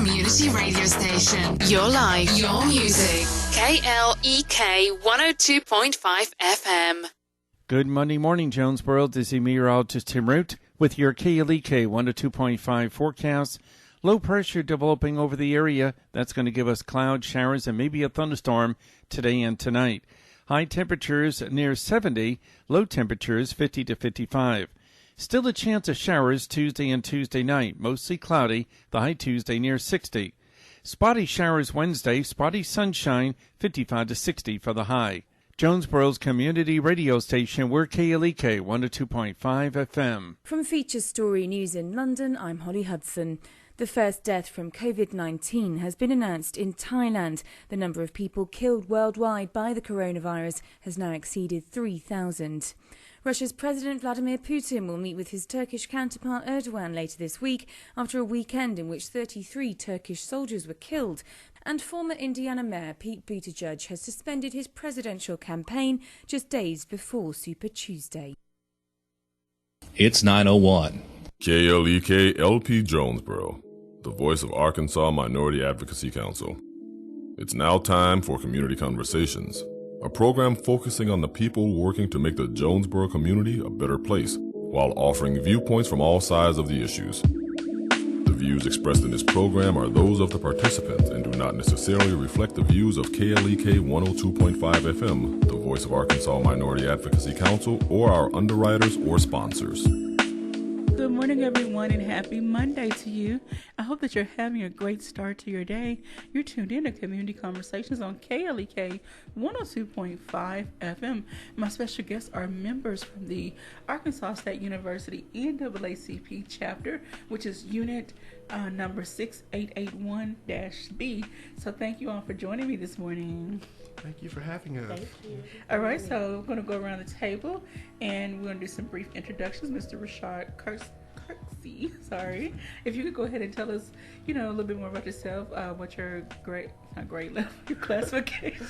community radio station. Your life, your music. KLEK 102.5 FM. Good Monday morning, Jonesboro. This is meteorologist Tim Root with your KLEK 102.5 forecast. Low pressure developing over the area. That's going to give us clouds, showers, and maybe a thunderstorm today and tonight. High temperatures near 70, low temperatures 50 to 55. Still a chance of showers Tuesday and Tuesday night, mostly cloudy, the high Tuesday near 60. Spotty showers Wednesday, spotty sunshine 55 to 60 for the high. Jonesboro's community radio station, we're KLEK 102.5 FM. From Feature Story News in London, I'm Holly Hudson. The first death from COVID-19 has been announced in Thailand. The number of people killed worldwide by the coronavirus has now exceeded 3,000. Russia's President Vladimir Putin will meet with his Turkish counterpart Erdogan later this week after a weekend in which 33 Turkish soldiers were killed. And former Indiana Mayor Pete Buttigieg has suspended his presidential campaign just days before Super Tuesday. It's 9:01. KLEK LP Jonesboro, the voice of Arkansas Minority Advocacy Council. It's now time for Community Conversations, a program focusing on the people working to make the Jonesboro community a better place while offering viewpoints from all sides of the issues. The views expressed in this program are those of the participants and do not necessarily reflect the views of KLEK 102.5 FM, the voice of Arkansas Minority Advocacy Council, or our underwriters or sponsors. Good morning, everyone, and happy Monday to you. I hope that you're having a great start to your day. You're tuned in to Community Conversations on KLEK 102.5 FM. My special guests are members from the Arkansas State University NAACP chapter, which is unit number 6881-B. So thank you all for joining me this morning. Thank you for having us. Thank you. All right, so we're going to go around the table and we're going to do some brief introductions. Mr. Rashard Kirksey, sorry. If you could go ahead and tell us, a little bit more about yourself, what your grade level, your classification.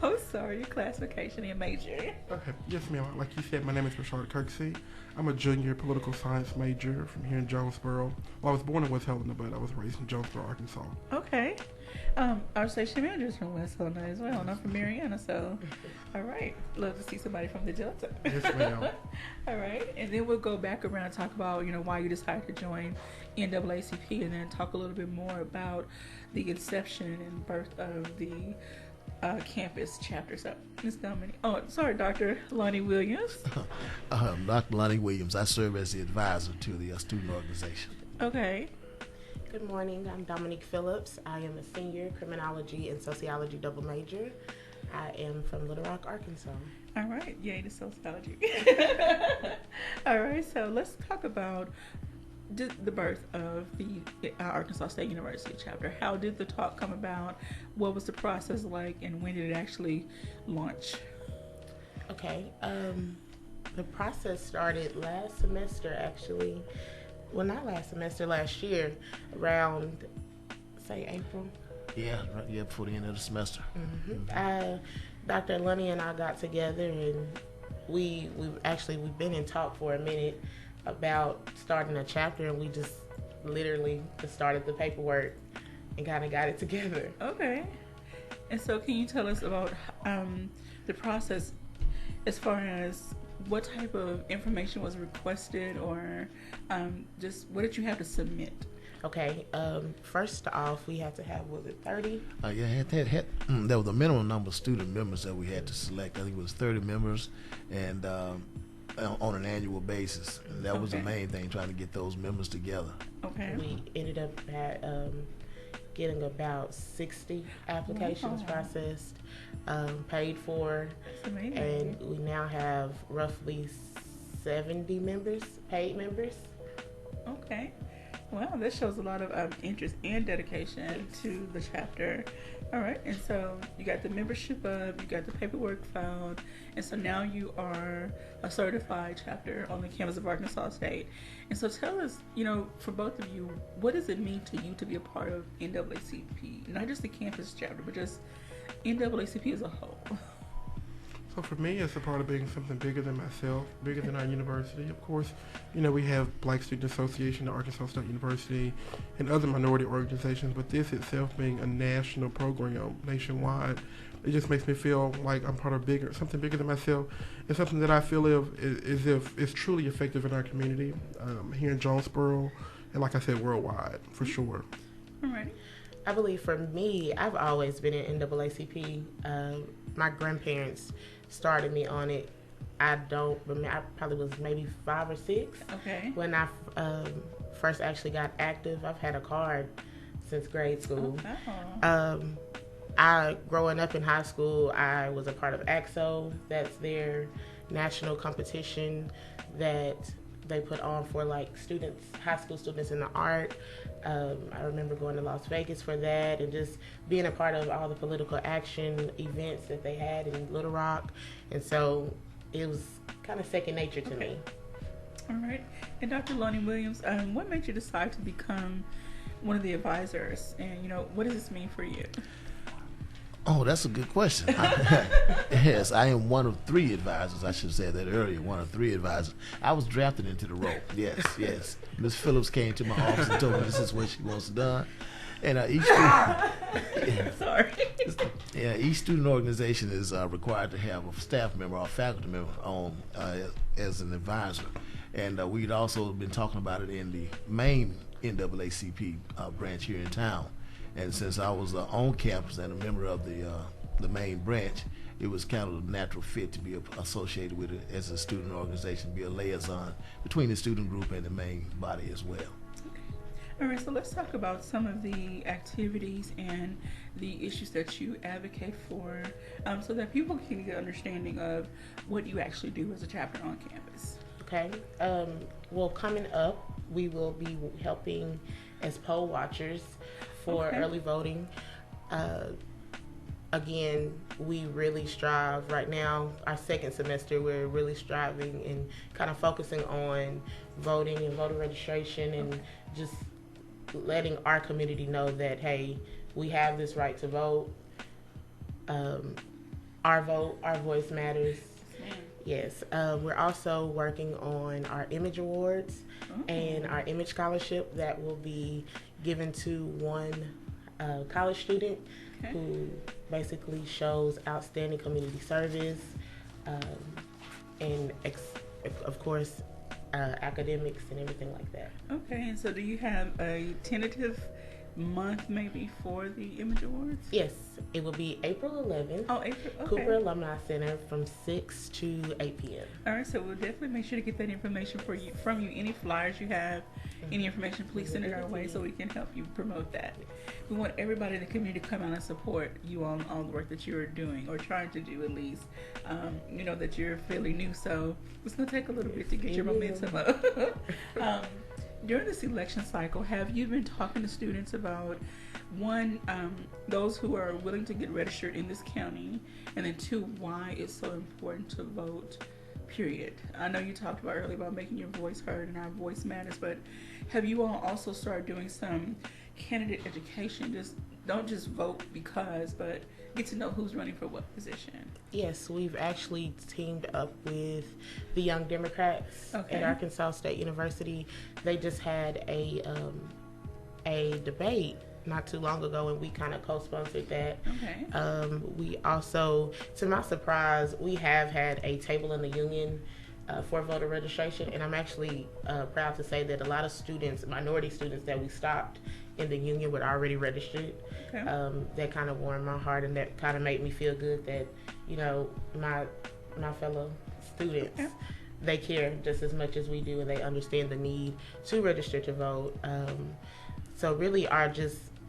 Oh, sorry, your classification and major. Okay. Yes, ma'am. Like you said, my name is Rashard Kirksey. I'm a junior political science major from here in Jonesboro. Well, I was born in West Helena, but I was raised in Jonesboro, Arkansas. Okay. Our station manager is from West Helena as well, and I'm from Mariana, so all right. Love to see somebody from the Delta. Yes, ma'am. All right. And then we'll go back around and talk about, why you decided to join NAACP, and then talk a little bit more about the inception and birth of the campus chapter. So, Ms. Dominique. Oh, sorry, Dr. Lonnie Williams. Dr. Lonnie Williams. I serve as the advisor to the student organization. Okay. Good morning. I'm Dominique Phillips. I am a senior criminology and sociology double major. I am from Little Rock, Arkansas. All right. Yay to sociology. All right. So let's talk about the birth of the Arkansas State University chapter. How did the talk come about? What was the process like, and when did it actually launch? Okay. The process started last semester, actually. Well, not last semester, last year, around, say, April. Yeah, before the end of the semester. Mm-hmm. Dr. Lunny and I got together, and we've been in talk for a minute about starting a chapter, and we just literally just started the paperwork and kind of got it together. Okay. And so can you tell us about the process as far as what type of information was requested, or just what did you have to submit? Okay. First off, we had to have, was it 30? There was a minimum number of student members that we had to select. I think it was 30 members, and on an annual basis. And that was the main thing, trying to get those members together. Okay. We ended up getting about 60 applications processed, paid for. That's amazing. And we now have roughly 70 members, paid members. Okay. Wow, that shows a lot of interest and dedication to the chapter. All right, and so you got the membership up, you got the paperwork filed, and so now you are a certified chapter on the campus of Arkansas State. And so tell us, for both of you, what does it mean to you to be a part of NAACP? Not just the campus chapter, but just NAACP as a whole. So for me, it's a part of being something bigger than myself, bigger than our university. Of course, we have Black Student Association at Arkansas State University and other minority organizations, but this itself being a national program nationwide, it just makes me feel like I'm part of something bigger than myself, and something that I feel is if it's truly effective in our community here in Jonesboro, and like I said, worldwide for sure. All right. I believe for me, I've always been in NAACP. My grandparents started me on it. I don't remember, I probably was maybe 5 or 6 when I first actually got active. I've had a card since grade school. Growing up in high school, I was a part of AXO. That's their national competition that they put on for like high school students in the art. I remember going to Las Vegas for that and just being a part of all the political action events that they had in Little Rock. And so it was kind of second nature to me. All right. And Dr. Lonnie Williams, what made you decide to become one of the advisors? And, what does this mean for you? Oh, that's a good question. Yes, I am one of 3 advisors. I should have said that earlier. One of 3 advisors. I was drafted into the role. Yes. Ms. Phillips came to my office and told me this is what she wants done. And each student organization is required to have a staff member or a faculty member on as an advisor. And we'd also been talking about it in the main NAACP branch here in town. And since I was on campus and a member of the main branch, it was kind of a natural fit to be associated with it as a student organization, be a liaison between the student group and the main body as well. Okay. All right, so let's talk about some of the activities and the issues that you advocate for so that people can get an understanding of what you actually do as a chapter on campus. Okay. Well, coming up, we will be helping as poll watchers for early voting. Again, we really strive right now, our second semester, we're really striving and kind of focusing on voting and voter registration and just letting our community know that, hey, we have this right to vote. Our vote, our voice matters. Yes. We're also working on our Image Awards and our Image Scholarship that will be given to one college student who basically shows outstanding community service and, of course, academics and everything like that. Okay, and so do you have a tentative month maybe for the Image Awards? Yes, it will be April 11th. Oh, April. Okay. Cooper Alumni Center from 6 to 8 p.m. All right, so we'll definitely make sure to get that information from you. Any flyers you have, any information, please send it our way so we can help you promote that. We want everybody in the community to come out and support you on all the work that you're doing or trying to do at least. That you're fairly new, so it's going to take a little bit to get your momentum up. During this election cycle, have you been talking to students about, one, those who are willing to get registered in this county, and then 2, why it's so important to vote, period? I know you talked about earlier about making your voice heard and our voice matters, but have you all also started doing some candidate education? Don't just vote because, but get to know who's running for what position. Yes, we've actually teamed up with the Young Democrats at Arkansas State University. They just had a debate not too long ago, and we kind of co-sponsored that. Okay. We also, to my surprise, we have had a table in the union for voter registration, and I'm actually proud to say that a lot of students, minority students that we stopped in the union were already registered. Okay. That kind of warmed my heart, and that kind of made me feel good that, my fellow students, they care just as much as we do, and they understand the need to register to vote. So really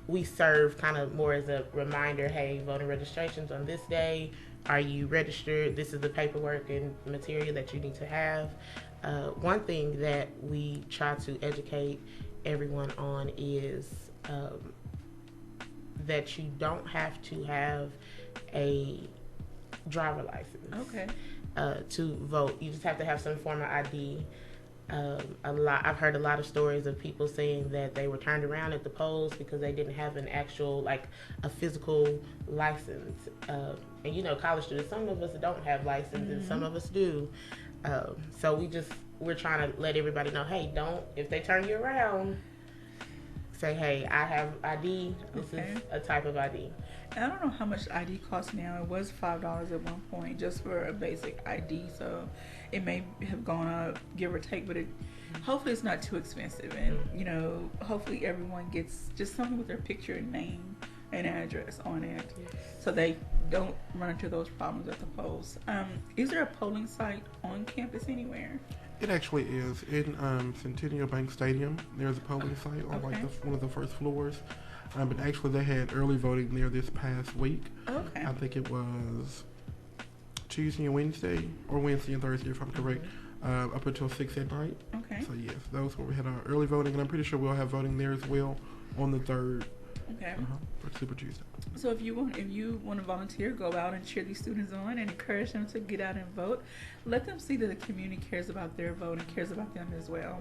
we serve kind of more as a reminder, hey, voter registration's on this day. Are you registered? This is the paperwork and material that you need to have. One thing that we try to educate everyone on is that you don't have to have a driver license to vote. You just have to have some form of ID. I've heard a lot of stories of people saying that they were turned around at the polls because they didn't have an actual, like, a physical license. And you know, college students, some of us don't have license and some of us do. So we're trying to let everybody know, hey, if they turn you around, say, hey, I have ID. This is a type of ID. And I don't know how much ID costs now. It was $5 at one point just for a basic ID. So it may have gone up, give or take, but hopefully it's not too expensive. And, you know, hopefully everyone gets just something with their picture and name and address on it so they don't run into those problems at the polls. Is there a polling site on campus anywhere? It actually is. In Centennial Bank Stadium, there's a polling site on like one of the first floors. But actually they had early voting there this past week. Okay. I think it was Tuesday and Wednesday, or Wednesday and Thursday if I'm correct, up until 6 at night. Okay. So yes, those where we had our early voting, and I'm pretty sure we'll have voting there as well on the 3rd. Okay. For Super Tuesday. So if you want to volunteer, go out and cheer these students on and encourage them to get out and vote. Let them see that the community cares about their vote and cares about them as well.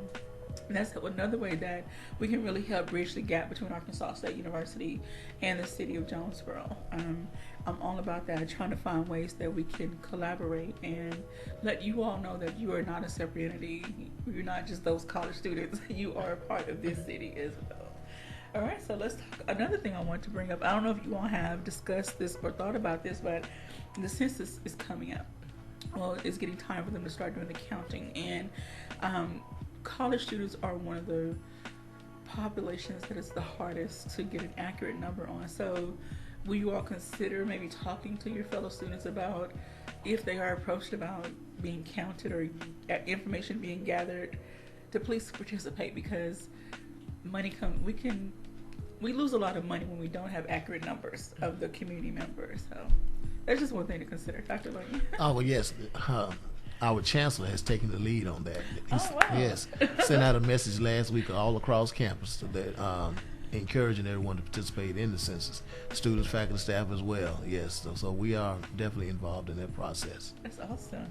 And that's another way that we can really help bridge the gap between Arkansas State University and the city of Jonesboro. I'm all about that, trying to find ways that we can collaborate and let you all know that you are not a separate entity. You're not just those college students. You are a part of this city as well. All right, so let's talk. Another thing I want to bring up, I don't know if you all have discussed this or thought about this, but the census is coming up. Well, it's getting time for them to start doing the counting. And college students are one of the populations that is the hardest to get an accurate number on. So will you all consider maybe talking to your fellow students about if they are approached about being counted or information being gathered to please participate, because we lose a lot of money when we don't have accurate numbers of the community members. So that's just one thing to consider. Dr. Lane. Oh, well, yes. Our chancellor has taken the lead on that. Wow. Yes. Sent out a message last week all across campus that encouraging everyone to participate in the census. Students, faculty, staff as well. Yes. So we are definitely involved in that process. That's awesome.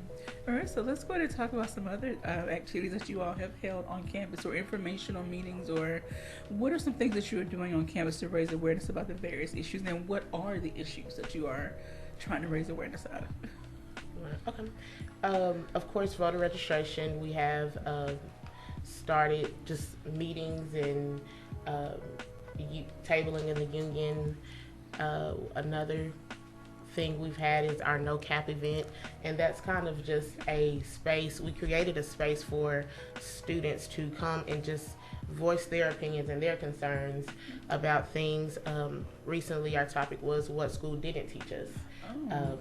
All right, so let's go ahead and talk about some other activities that you all have held on campus, or informational meetings, or what are some things that you are doing on campus to raise awareness about the various issues, and what are the issues that you are trying to raise awareness of? Okay. Of course, voter registration. We have started just meetings and tabling in the union. Another thing we've had is our NAACP event, and that's kind of just a space. We created a space for students to come and just voice their opinions and their concerns about things. Recently, our topic was what school didn't teach us.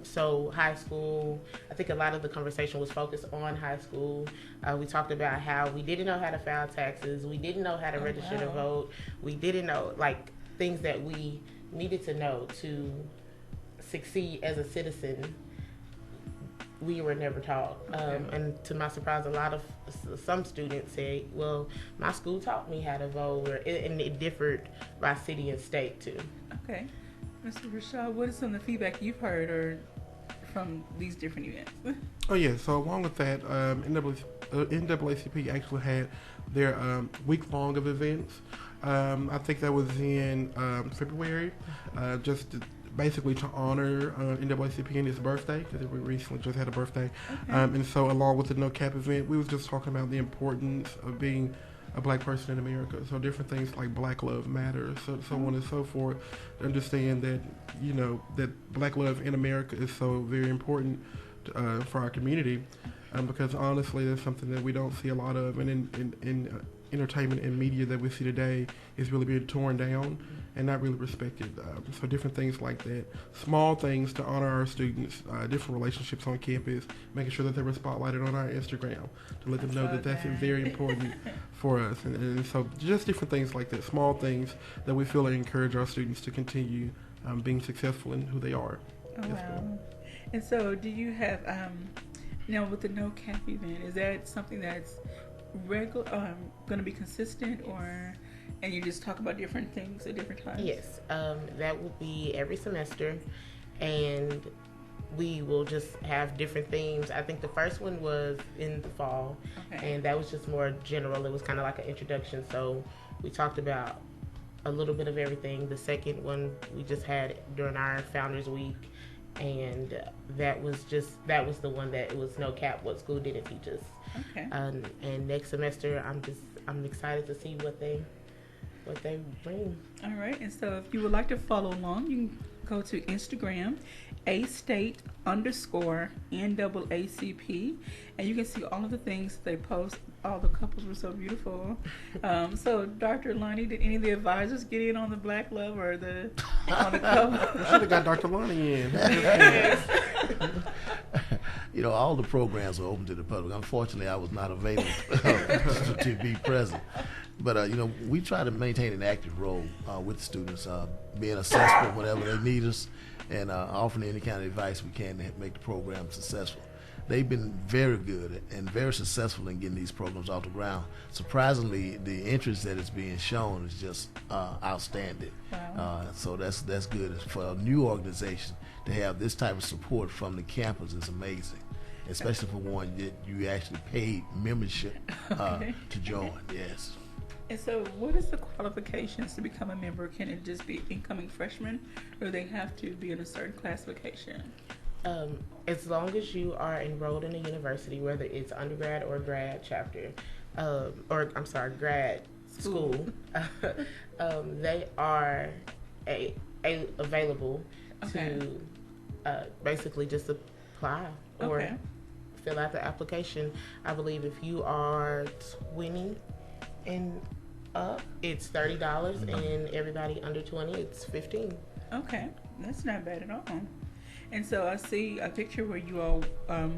So high school, I think a lot of the conversation was focused on high school. We talked about how we didn't know how to file taxes. We didn't know how to register to vote. We didn't know, like, things that we needed to know to succeed as a citizen. We were never taught. And to my surprise, some students say, well, my school taught me how to vote, and it differed by city and state too. Okay. Mr. Rashad, what is some of the feedback you've heard or from these different events? Oh yeah, so along with that, NAACP actually had their week-long of events. I think that was in February, basically to honor NAACP and his birthday, because we recently just had a birthday. And so along with the NAACP event, we was just talking about the importance of being a black person in America. So different things like Black Love Matter, so on and so forth. Understand that, you know, that black love in America is so very important for our community, because honestly, that's something that we don't see a lot of, and in entertainment and media that we see today is really being torn down and not really respected. So different things like that, small things to honor our students, different relationships on campus, making sure that they were spotlighted on our Instagram to let them know that that's very important for us. And so just different things like that, small things that we feel encourage our students to continue being successful in who they are. Oh, wow. And so do you have, now with the NAACP event, is that something that's regular, going to be consistent, and you just talk about different things at different times? Yes, that will be every semester, and we will just have different themes. I think the first one was in the fall, and that was just more general. It was kind of like an introduction, so we talked about a little bit of everything. The second one we just had during our Founders Week, and that was the one that it was no cap what school didn't teach us. And next semester I'm excited to see what they bring. All right, and so if you would like to follow along, you can go to Instagram, @state_NAACP, and you can see all of the things they post. All the couples were so beautiful. So, Dr. Lonnie, did any of the advisors get in on the Black Love or on the couple? We should have got Dr. Lonnie in. All the programs are open to the public. Unfortunately, I was not available to be present. But, we try to maintain an active role with students, being accessible whenever they need us, and offering any kind of advice we can to make the program successful. They've been very good and very successful in getting these programs off the ground. Surprisingly, the interest that is being shown is just outstanding. Wow. So that's good. For a new organization to have this type of support from the campus is amazing, especially for one that you actually paid membership to join. Yes. And so what is the qualifications to become a member? Can it just be incoming freshmen, or they have to be in a certain classification? As long as you are enrolled in a university, whether it's undergrad or grad chapter, grad school, they are available to basically just apply or fill out the application. I believe if you are 20 and up, it's $30, and everybody under 20, it's $15. Okay, that's not bad at all. And so I see a picture where you all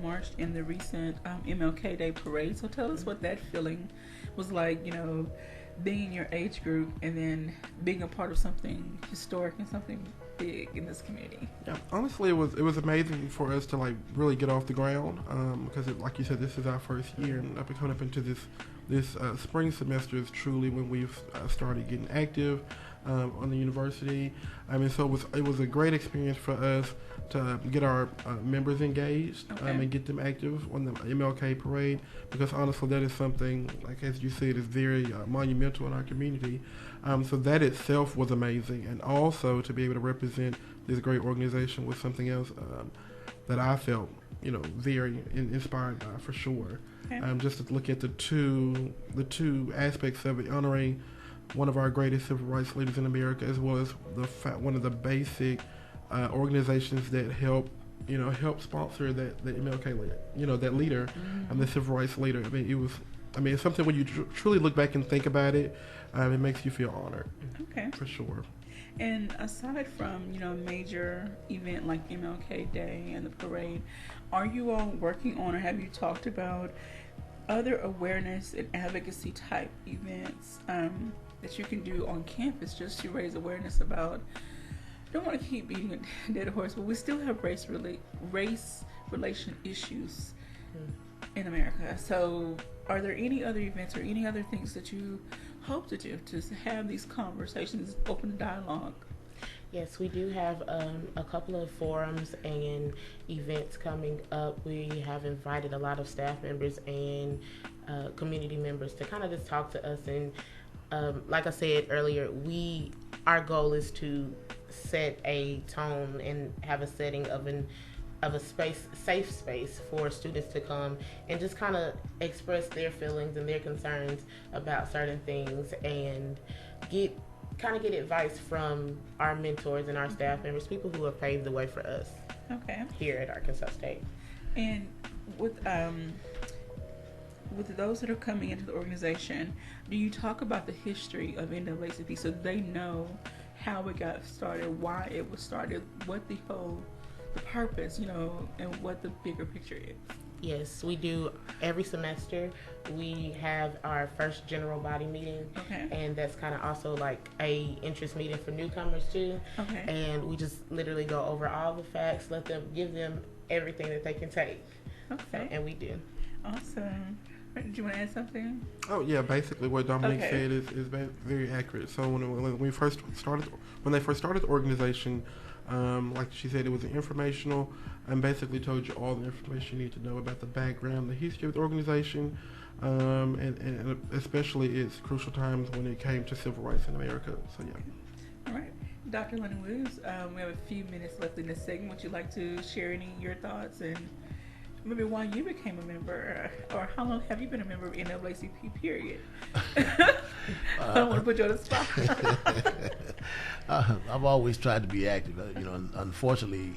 marched in the recent MLK Day parade. So tell us what that feeling was like, being in your age group and then being a part of something historic and something big in this community. Yeah, honestly, it was amazing for us to really get off the ground because, like you said, this is our first year, and coming up into this spring semester is truly when we've started getting active on the university. So it was a great experience for us to get our members engaged and get them active on the MLK parade, because honestly that is something, like as you said, is very monumental in our community. So that itself was amazing, and also to be able to represent this great organization was something else that I felt very inspired by, for sure. Just to look at the two aspects of it, honoring one of our greatest civil rights leaders in America, as well as one of the basic organizations that help sponsor that MLK that leader, the civil rights leader. It's something when you truly look back and think about it, it makes you feel honored. Okay, for sure. And aside from a major event like MLK Day and the parade, are you all working on, or have you talked about other awareness and advocacy type events that you can do on campus just to raise awareness about? I don't want to keep beating a dead horse, but we still have race relation issues in America. So are there any other events or any other things that you hope to do to have these conversations, open dialogue? Yes, we do have a couple of forums and events coming up. We have invited a lot of staff members and community members to kind of just talk to us. And like I said earlier, our goal is to set a tone and have a setting of a safe space for students to come and just kind of express their feelings and their concerns about certain things, and get advice from our mentors and our staff members, people who have paved the way for us here at Arkansas State. And with those that are coming into the organization, do you talk about the history of NAACP so they know how it got started, why it was started, what the purpose, and what the bigger picture is? Yes, we do. Every semester we have our first general body meeting, and that's kind of also like a interest meeting for newcomers too. And we just literally go over all the facts, give them everything that they can take. And we do. Awesome. Did you want to add something? Oh yeah, basically what Dominique said is very accurate. So when they first started the organization, Like she said, it was informational and basically told you all the information you need to know about the background, the history of the organization, and especially its crucial times when it came to civil rights in America. So, yeah. All right. Dr. Lenny Williams, we have a few minutes left in this segment. Would you like to share any of your thoughts and maybe why you became a member, or how long have you been a member of NAACP, period? I don't want to put you on the spot. I've always tried to be active. Unfortunately,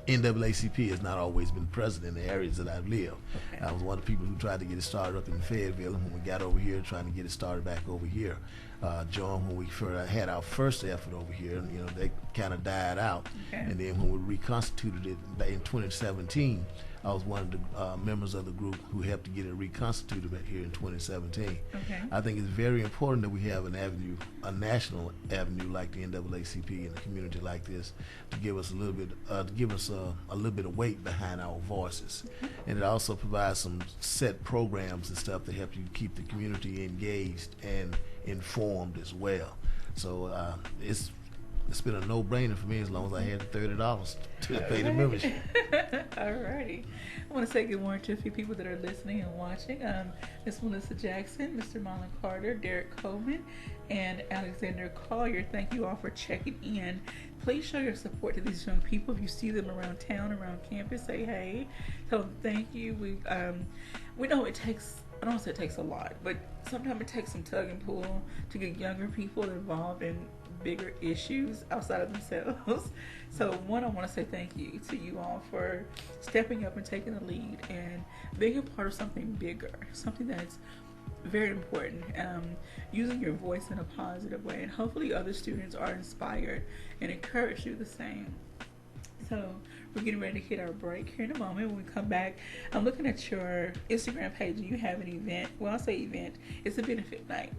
NAACP has not always been present in the areas that I've lived. Okay. I was one of the people who tried to get it started up in Fayetteville, and when we got over here, trying to get it started back over here. John, when we had our first effort over here, they kind of died out. Okay. And then when we reconstituted it in 2017, I was one of the members of the group who helped to get it reconstituted back here in 2017. Okay. I think it's very important that we have an avenue, a national avenue like the NAACP in a community like this, to give us a little bit, a little bit of weight behind our voices, and it also provides some set programs and stuff to help you keep the community engaged and informed as well. So it's been a no-brainer for me as long as I had the $30 to pay the membership. Alrighty. I want to say good morning to a few people that are listening and watching. Miss Melissa Jackson, Mr. Marlon Carter, Derek Coleman, and Alexander Collier. Thank you all for checking in. Please show your support to these young people. If you see them around town, around campus, say hey. Tell them thank you. We know it takes, I don't want to say it takes a lot, but sometimes it takes some tug and pull to get younger people involved in bigger issues outside of themselves. So I want to say thank you to you all for stepping up and taking the lead and being a part of something bigger, something that's very important, using your voice in a positive way, and hopefully other students are inspired and encouraged to do the same. So we're getting ready to hit our break here in a moment. When we come back, I'm looking at your Instagram page and you have an event. Well, I'll say event. It's a benefit night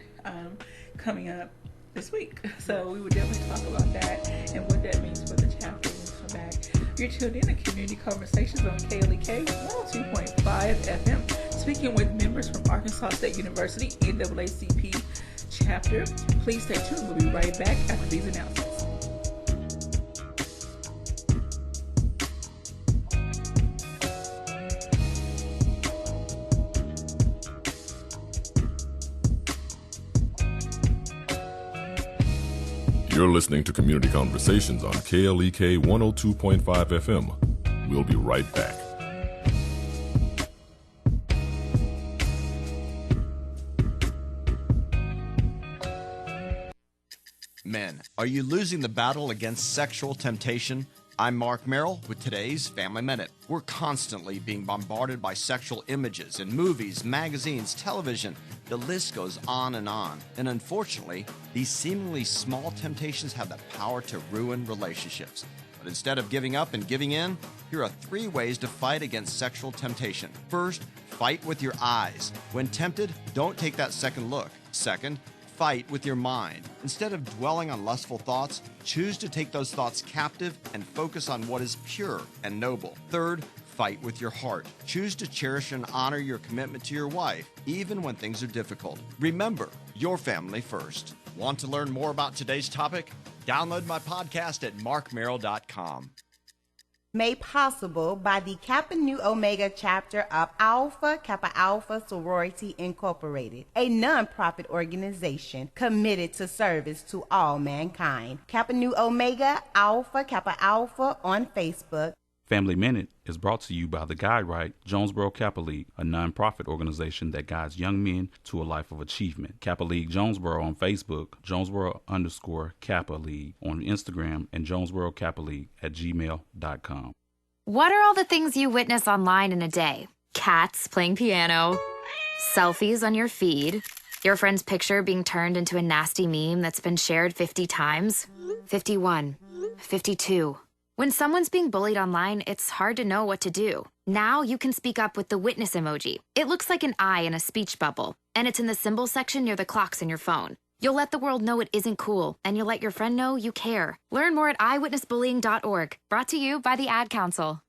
coming up this week. So we would definitely talk about that and what that means for the chapter when we come back. You're tuned in to Community Conversations on KLEK 102.5 FM, speaking with members from Arkansas State University NAACP chapter. Please stay tuned. We'll be right back after these announcements. You're listening to Community Conversations on KLEK 102.5 FM. We'll be right back. Men, are you losing the battle against sexual temptation? I'm Mark Merrill with today's Family Minute. We're constantly being bombarded by sexual images in movies, magazines, television. The list goes on. And unfortunately, these seemingly small temptations have the power to ruin relationships. But instead of giving up and giving in, here are 3 ways to fight against sexual temptation. First, fight with your eyes. When tempted, don't take that second look. Second, fight with your mind. Instead of dwelling on lustful thoughts, choose to take those thoughts captive and focus on what is pure and noble. Third, fight with your heart. Choose to cherish and honor your commitment to your wife, even when things are difficult. Remember, your family first. Want to learn more about today's topic? Download my podcast at markmerrill.com. Made possible by the Kappa Nu Omega chapter of Alpha Kappa Alpha Sorority Incorporated, a non-profit organization committed to service to all mankind. Kappa Nu Omega Alpha Kappa Alpha on Facebook. Family Minute is brought to you by the Guide-Right Jonesboro Kappa League, a non-profit organization that guides young men to a life of achievement. Kappa League Jonesboro on Facebook, Jonesboro_Kappa League on Instagram, and Jonesboro Kappa League at gmail.com. What are all the things you witness online in a day? Cats playing piano, selfies on your feed, your friend's picture being turned into a nasty meme that's been shared 50 times, 51, 52. When someone's being bullied online, it's hard to know what to do. Now you can speak up with the witness emoji. It looks like an eye in a speech bubble, and it's in the symbol section near the clocks in your phone. You'll let the world know it isn't cool, and you'll let your friend know you care. Learn more at eyewitnessbullying.org. Brought to you by the Ad Council.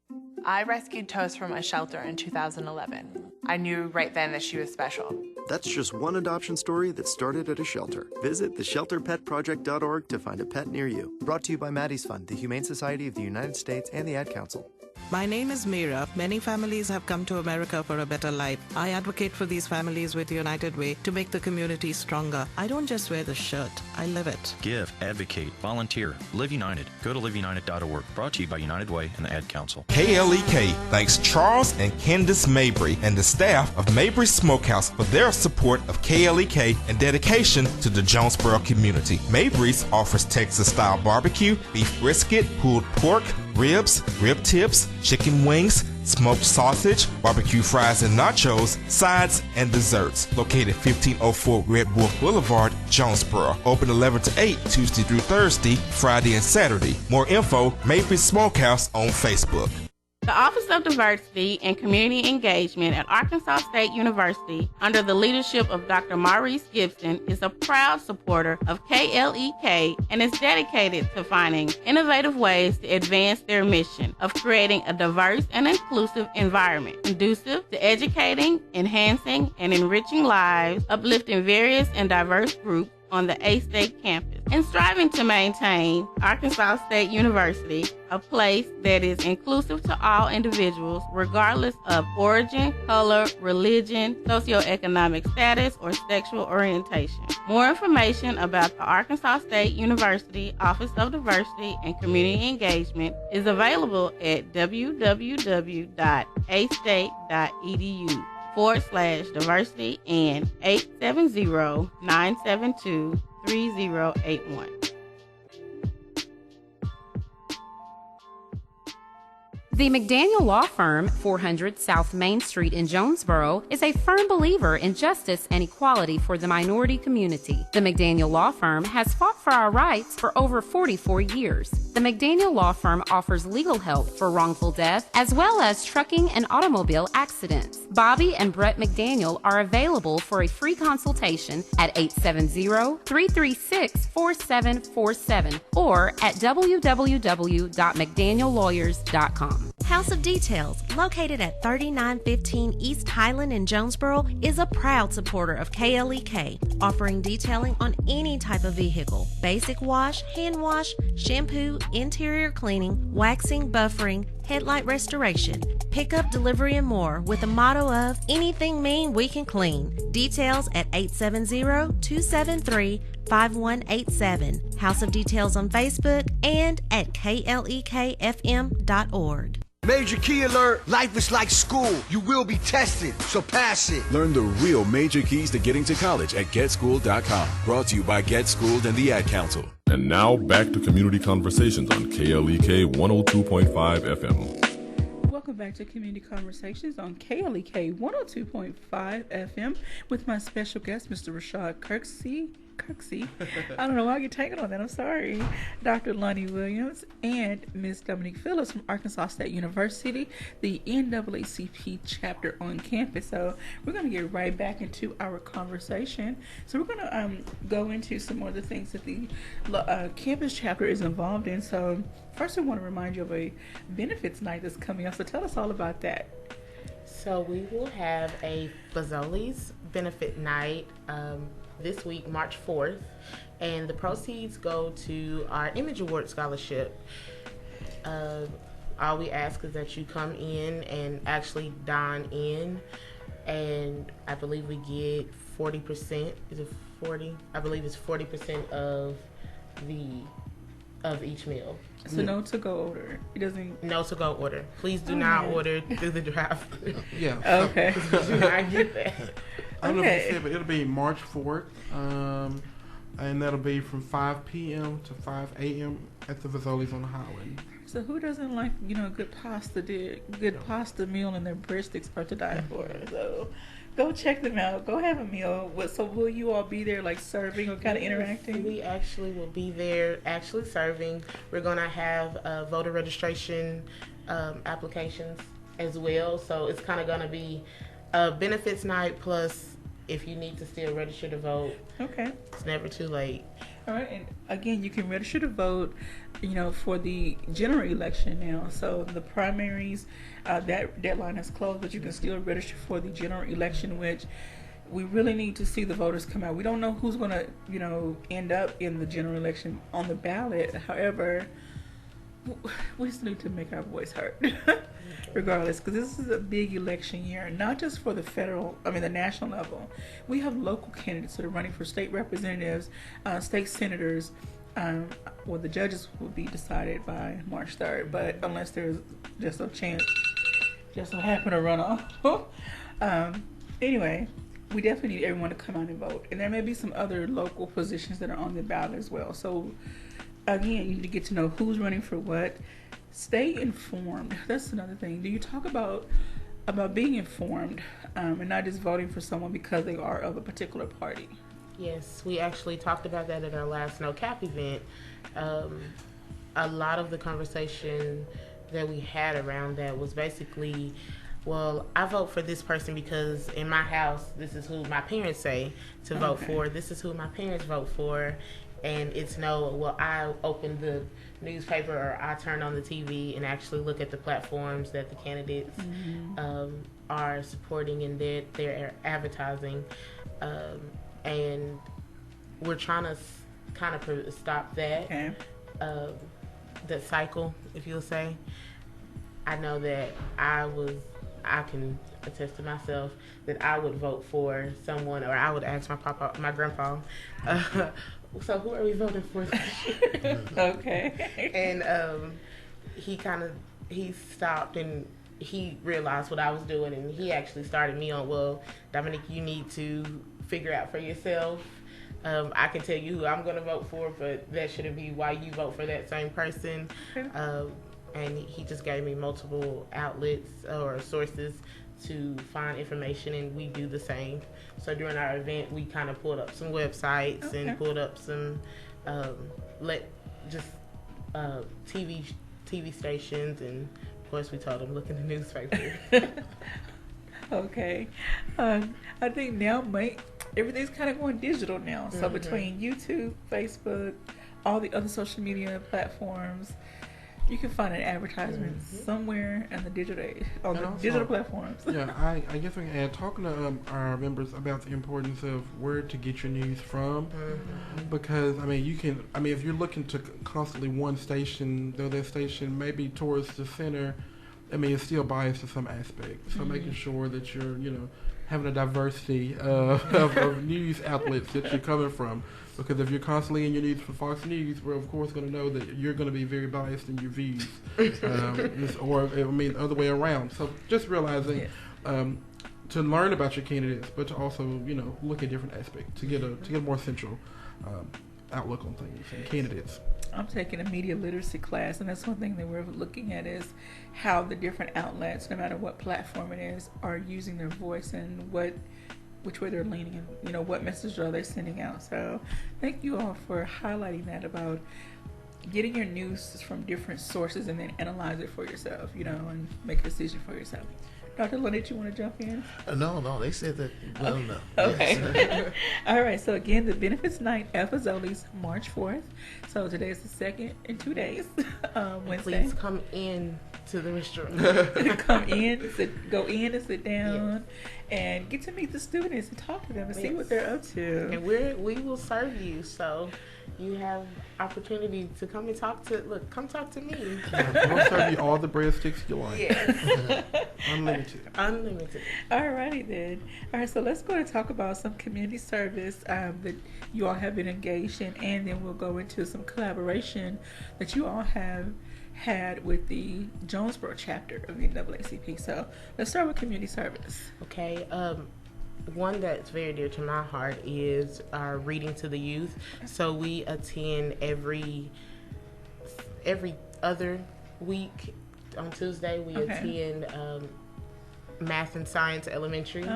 I rescued Toast from a shelter in 2011. I knew right then that she was special. That's just one adoption story that started at a shelter. Visit theshelterpetproject.org to find a pet near you. Brought to you by Maddie's Fund, the Humane Society of the United States, and the Ad Council. My name is Meera. Many families have come to America for a better life. I advocate for these families with United Way to make the community stronger. I don't just wear the shirt, I live it. Give, advocate, volunteer. Live United. Go to liveunited.org. Brought to you by United Way and the Ad Council. KLEK thanks Charles and Candace Mabry and the staff of Mabry Smokehouse for their support of KLEK and dedication to the Jonesboro community. Mabry's offers Texas-style barbecue, beef brisket, pulled pork, ribs, rib tips, chicken wings, smoked sausage, barbecue fries and nachos, sides, and desserts. Located 1504 Red Wolf Boulevard, Jonesboro. Open 11 to 8 Tuesday through Thursday, Friday and Saturday. More info, Mabry Smokehouse on Facebook. The Office of Diversity and Community Engagement at Arkansas State University, under the leadership of Dr. Maurice Gibson, is a proud supporter of KLEK and is dedicated to finding innovative ways to advance their mission of creating a diverse and inclusive environment, conducive to educating, enhancing, and enriching lives, uplifting various and diverse groups on the A-State campus, and striving to maintain Arkansas State University a place that is inclusive to all individuals, regardless of origin, color, religion, socioeconomic status, or sexual orientation. More information about the Arkansas State University Office of Diversity and Community Engagement is available at www.astate.edu/diversity and 870-972-3081. The McDaniel Law Firm, 400 South Main Street in Jonesboro, is a firm believer in justice and equality for the minority community. The McDaniel Law Firm has fought for our rights for over 44 years. The McDaniel Law Firm offers legal help for wrongful death as well as trucking and automobile accidents. Bobby and Brett McDaniel are available for a free consultation at 870-336-4747 or at www.mcdaniellawyers.com. House of Details, located at 3915 East Highland in Jonesboro, is a proud supporter of KLEK, offering detailing on any type of vehicle, basic wash, hand wash, shampoo, interior cleaning, waxing, buffering, headlight restoration, pickup, delivery, and more, with a motto of anything mean we can clean. Details at 870-273-5187. House of Details on Facebook and at klekfm.org. Major key alert, life is like school. You will be tested, so pass it. Learn the real major keys to getting to college at GetSchooled.com. Brought to you by Get Schooled and the Ad Council. And now back to Community Conversations on KLEK 102.5 FM. Welcome back to Community Conversations on KLEK 102.5 FM with my special guest, Mr. Rashad Kirksey. I don't know why I get taken on that. I'm sorry. Dr. Lonnie Williams and Ms. Dominique Phillips from Arkansas State University, the NAACP chapter on campus. So we're going to get right back into our conversation. So we're going to go into some more of the things that the campus chapter is involved in. So first, I want to remind you of a benefits night that's coming up. So tell us all about that. So we will have a Fazoli's benefit night this week, March 4th, and the proceeds go to our Image Award Scholarship. All we ask is that you come in and actually dine in, and I believe we get 40%. Is it 40? I believe it's 40% of each meal. So no to-go order. It doesn't. No to-go order. Please do not order through the drive-thru. Yeah. Okay. Do not get that. I don't know if you said, but it'll be March 4th, and that'll be from 5 p.m. to 5 a.m. at the Fazoli's on the Highland. So who doesn't like, good pasta meal and their breadsticks are to die for? So go check them out. Go have a meal. So will you all be there, like, serving or kind of interacting? We actually will be there actually serving. We're going to have voter registration applications as well. So it's kind of going to be a benefits night, plus if you need to still register to vote. Okay. It's never too late. All right, and again, you can register to vote, for the general election now. So the primaries, that deadline has closed, but you can still register for the general election, which we really need to see the voters come out. We don't know who's going to, end up in the general election on the ballot. However, we just need to make our voice heard, regardless, because this is a big election year, not just for the national level. We have local candidates that are running for state representatives, state senators. The judges will be decided by March 3rd, but unless there's just a chance, just so happen to run off. Anyway, we definitely need everyone to come out and vote. And there may be some other local positions that are on the ballot as well. So, again, you need to get to know who's running for what. Stay informed. That's another thing. Do you talk about being informed and not just voting for someone because they are of a particular party? Yes, we actually talked about that at our last NAACP event. A lot of the conversation that we had around that was basically, well, I vote for this person because in my house, this is who my parents say to vote for. This is who my parents vote for. And it's I open the newspaper or I turn on the TV and actually look at the platforms that the candidates are supporting and they're advertising. And we're trying to kind of stop that, that cycle, if you'll say. I know that I can attest to myself that I would vote for someone, or I would ask my grandpa, so who are we voting for this year? Okay. And he stopped and he realized what I was doing, and he actually started me on, well, Dominique, you need to figure out for yourself. I can tell you who I'm going to vote for, but that shouldn't be why you vote for that same person. And he just gave me multiple outlets or sources to find information, and we do the same. So during our event, we kind of pulled up some websites and pulled up some TV stations, and of course we told them look in the newspaper. Okay. I think now everything's kind of going digital now. So between YouTube, Facebook, all the other social media platforms, you can find an advertisement somewhere in the digital platforms. Yeah, I guess I can add, talking to our members about the importance of where to get your news from, because if you're looking to constantly one station, though that station may be towards the center, it's still biased to some aspect. So making sure that you're, having a diversity of news outlets that you're coming from. Because if you're constantly in your news for Fox News, we're of course going to know that you're going to be very biased in your views, or the other way around. So just realizing to learn about your candidates, but to also look at different aspects to get a more central outlook on things and candidates. I'm taking a media literacy class, and that's one thing that we're looking at is how the different outlets, no matter what platform it is, are using their voice and which way they're leaning and what message are they sending out. So thank you all for highlighting that about getting your news from different sources and then analyze it for yourself, and make a decision for yourself. Dr. Lynette, you want to jump in? No, they said that well enough. Okay. Yes. All right, so again, the Benefits Night at Fazoli's March 4th. So today is the second in 2 days, Wednesday. Please come in to the restaurant. Go in and sit down and get to meet the students and talk to them and see what they're up to. And we will serve you, so you have opportunity to come and talk to me. We'll serve you all the breadsticks you like. Yes. Unlimited. All righty then. All right, so let's go and talk about some community service that you all have been engaged in, and then we'll go into some collaboration that you all have had with the Jonesboro chapter of the NAACP. So let's start with community service. Okay. One that's very dear to my heart is our reading to the youth. So we attend every other week. On Tuesday, we attend math and science elementary,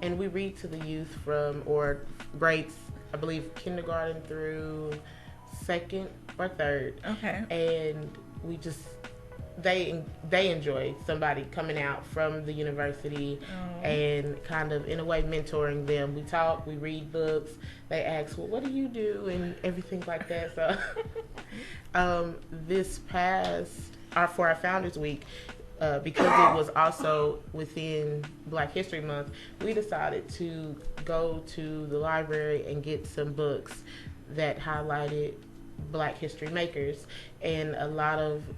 and we read to the youth or grades, I believe, kindergarten through second or third. Okay. And we just they enjoy somebody coming out from the university and kind of in a way mentoring them. We talk, we read books. They ask, well, what do you do, and everything like that. So this past for our Founders Week, because it was also within Black History Month, we decided to go to the library and get some books that highlighted Black history makers. And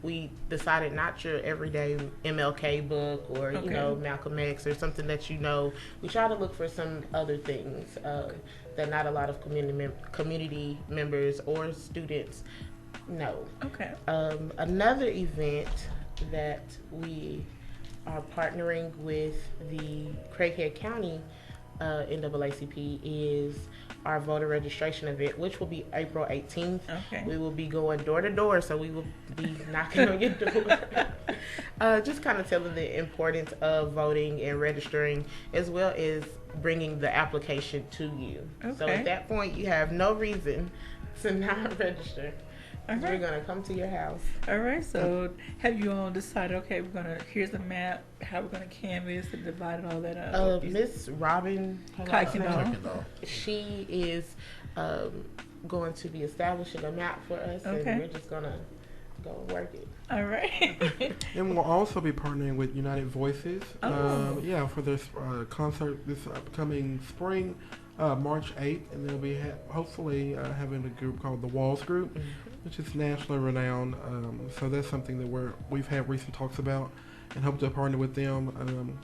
we decided not your everyday MLK book or, you know, Malcolm X or something that, you know, we try to look for some other things that not a lot of community members or students know. Another event that we are partnering with the Craighead County NAACP is our voter registration event, which will be April 18th. We will be going door to door, so we will be knocking on your door. Just kind of telling the importance of voting and registering, as well as bringing the application to you. So at that point, you have no reason to not register. We're going to come to your house. All right, so have you all decided, here's the map, how we're going to canvas and divide all that up? Miss Robin, she is going to be establishing a map for us, and we're just going to go work it. All right. And we'll also be partnering with United Voices. For this concert this upcoming spring, March 8th, and they'll be hopefully having a group called the Walls Group, which is nationally renowned. So that's something that we've had recent talks about, and hope to partner with them.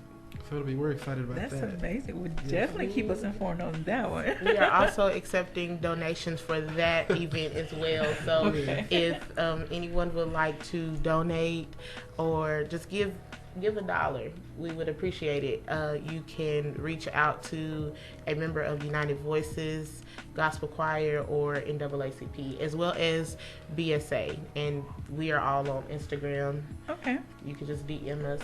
So we're excited about that. That's amazing. We'll definitely keep us informed on that one. We are also accepting donations for that event as well. So if anyone would like to donate or just give $1, we would appreciate it. You can reach out to a member of United Voices, Gospel Choir, or NAACP, as well as BSA, and we are all on Instagram. You can just DM us.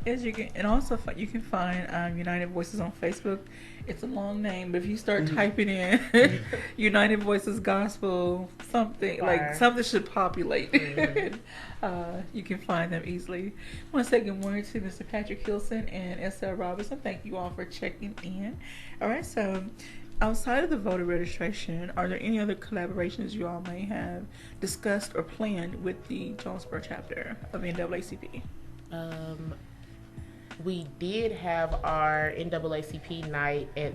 And also you can find United Voices on Facebook. It's a long name, but if you start typing in United Voices Gospel something, like something should populate. You can find them easily. I want to say good morning to Mr. Patrick Hilson and S.L. Robinson. Thank you all for checking in. All right, so outside of the voter registration, are there any other collaborations you all may have discussed or planned with the Jonesboro chapter of NAACP? We did have our NAACP night at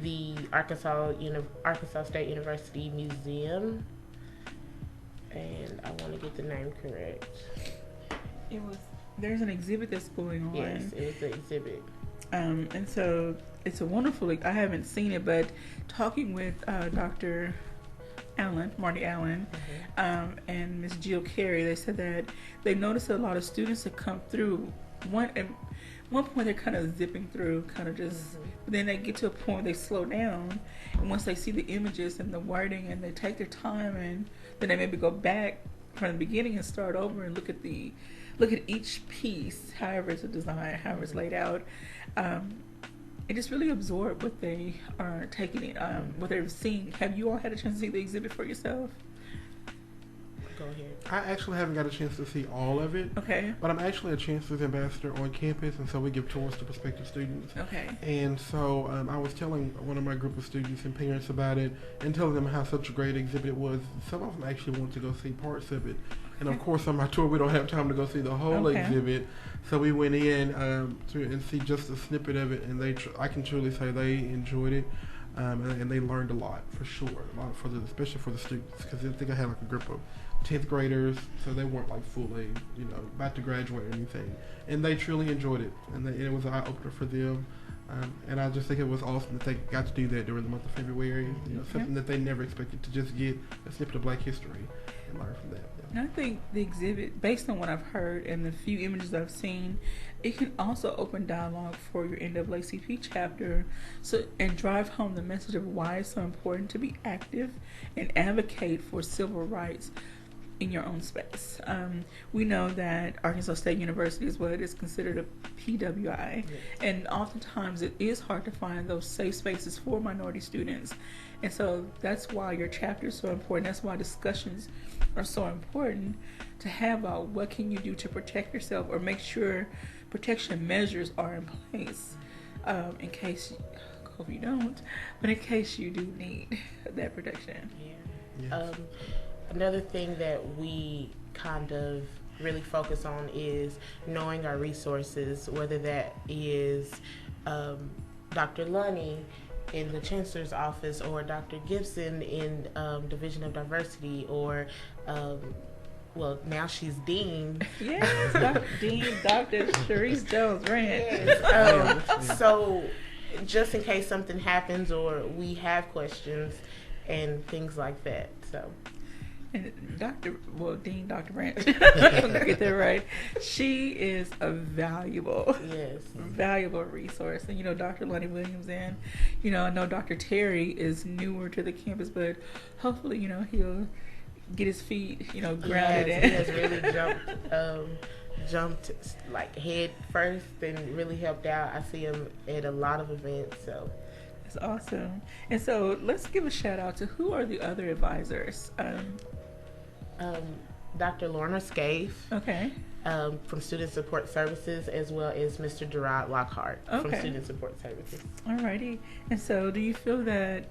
the Arkansas State University Museum, and I want to get the name correct. There's an exhibit that's going on. Yes, it was the exhibit. And so it's a wonderful, I haven't seen it, but talking with Dr. Marty Allen, and Miss Jill Carey, they said that they noticed that a lot of students that come through, at one point they're kind of zipping through, kind of just, but then they get to a point where they slow down, and once they see the images and the wording, and they take their time, and then they maybe go back from the beginning and start over and look at each piece, however it's designed, however it's laid out. It just really absorb what they are taking in, what they're seeing. Have you all had a chance to see the exhibit for yourself? Go ahead. I actually haven't got a chance to see all of it. But I'm actually a Chancellor's Ambassador on campus, and so we give tours to prospective students. And so I was telling one of my group of students and parents about it, and telling them how such a great exhibit it was. Some of them actually want to go see parts of it. And of course, on my tour, we don't have time to go see the whole exhibit. So we went in and see just a snippet of it, and I can truly say they enjoyed it, and they learned a lot for sure. A lot especially for the students, because I think I had like a group of 10th graders, so they weren't like fully, about to graduate or anything, and they truly enjoyed it, and it was an eye opener for them. And I just think it was awesome that they got to do that during the month of February. Something that they never expected, to just get a snippet of Black history and learn from that. And I think the exhibit, based on what I've heard and the few images I've seen, it can also open dialogue for your NAACP chapter, and drive home the message of why it's so important to be active and advocate for civil rights in your own space. We know that Arkansas State University is what is considered a PWI, and oftentimes it is hard to find those safe spaces for minority students. And so that's why your chapter is so important. That's why discussions are so important to have about what can you do to protect yourself, or make sure protection measures are in place in case, I hope you don't, but in case you do need that protection. Another thing that we kind of really focus on is knowing our resources, whether that is Dr. Lunny in the Chancellor's office, or Dr. Gibson in Division of Diversity, or well, now she's Dean. Yes, Dean, Dr. Sharice Jones-Rand. Yes. So just in case something happens or we have questions and things like that. So. And Dean Dr. Branch, get that right. She is a valuable resource. And, Dr. Lonnie Williams, and, I know Dr. Terry is newer to the campus, but hopefully, he'll get his feet, grounded in. He has really jumped like head first and really helped out. I see him at a lot of events, so. That's awesome. And so let's give a shout out to who are the other advisors. Dr. Lorna Scaife. Okay. From Student Support Services, as well as Mr. Gerard Lockhart from Student Support Services. Alrighty. And so do you feel that,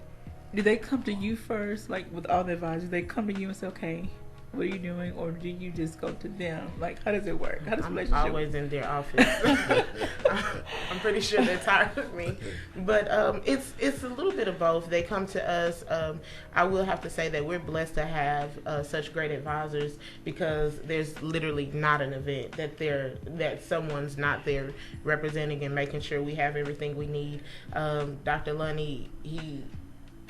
do they come to you first, like with all the advisors, they come to you and say, okay, what are you doing? Or do you just go to them? Like, how does it work? How does the relationship I'm always in their office. I'm pretty sure they're tired of me. But it's a little bit of both. They come to us. I will have to say that we're blessed to have such great advisors, because there's literally not an event that someone's not there representing and making sure we have everything we need. Dr. Lunny, he